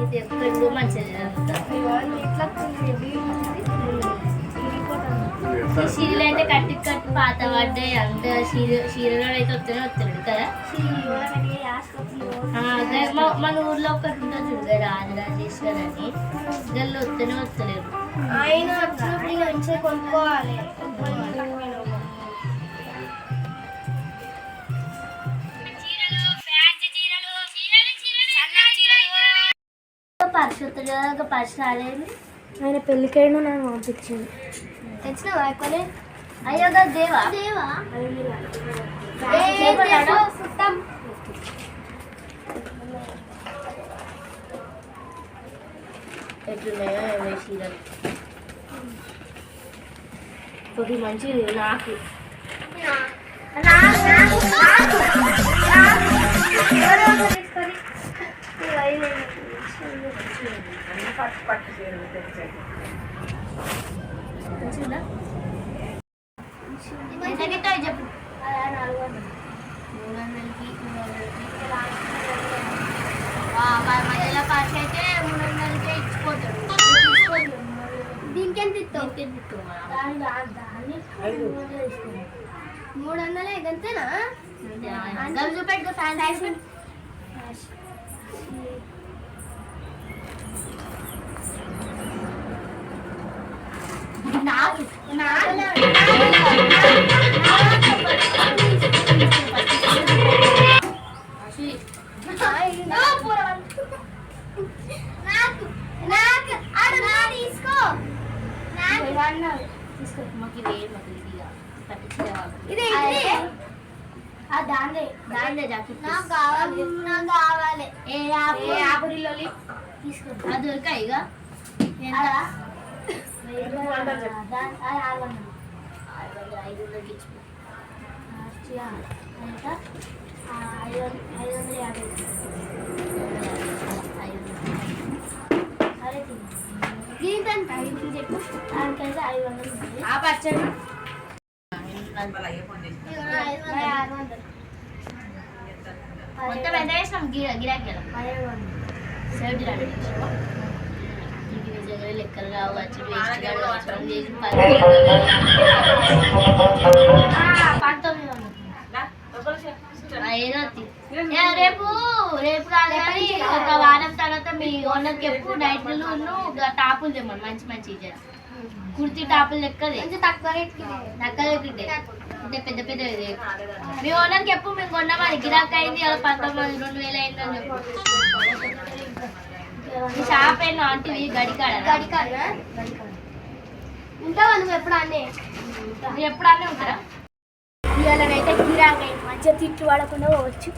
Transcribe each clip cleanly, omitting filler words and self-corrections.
ఇది ఎప్పుడు మంచిది చీరలు అయితే కట్టి కట్టి పాత పడ్డాయి అంత చీరలో అయితే వస్తున్నాడు కదా. మన ఊర్లో ఒకటి ఉంటుంది చూడు రాజరాజేశ్వర్ అని, గల్లు వస్తలేరు. ఆయన వచ్చినప్పుడు మంచిగా కొనుక్కోవాలి. పరిశుద్ధ పరిశు రాలేదు. ఆయన పెళ్ళికేడు నన్ను పంపించింది. తెచ్చినావా ఎక్కువనే? అయ్యో దేవా దేవా సుట్టం ఎట్లున్నాయో ఏమో చీరలు కొద్ది మంచిది నాకు. చెప్పు 300కి మధ్యలో ఖర్చు అయితే 300కే ఇచ్చిపోతాడు. దీనికి ఎంత ఇస్తావు? 300 ఇదంతేనా? చూపెట్టుకో ఫ్యాన్ నాకు కావాలి. అది దొరికాయి ఇక 500 చెప్పు. దానికైతే 500 పచ్చడి మొత్తం ఎంత వేసినాం గిరాకీ లెక్కలు కావచ్చు. రేపు రేపు కాదు కానీ ఒక వారం తర్వాత మీ ఓనర్కి చెప్పు నైట్లు టాపులు తెమ్మని మంచి మంచి కుర్తీ టాపులు లెక్కది తక్కువ రేట్ అంటే పెద్ద పెద్ద మీ ఓనర్కి చెప్పు మేము కొన్నామని గిరాకీ అయింది 19,000 అయిందని చెప్పు. షాప్ అయినా ఆంటీ గడికాడ ఉంటావా నువ్వు? ఎప్పుడు అన్నీ ఎప్పుడు అన్నీ ఉంటారా? ఇవాళనైతే గిరాకీ మంచిగా తిట్టు పడకుండా పోవచ్చు.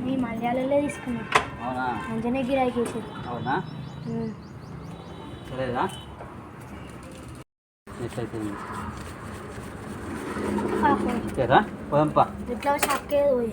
మీ మలయాళంలో తీసుకున్నాం మంచిగానే గిరాకీ వేసేది. అవునా? సరేనా? పోదంపా ఇట్లా షాప్కే పోయి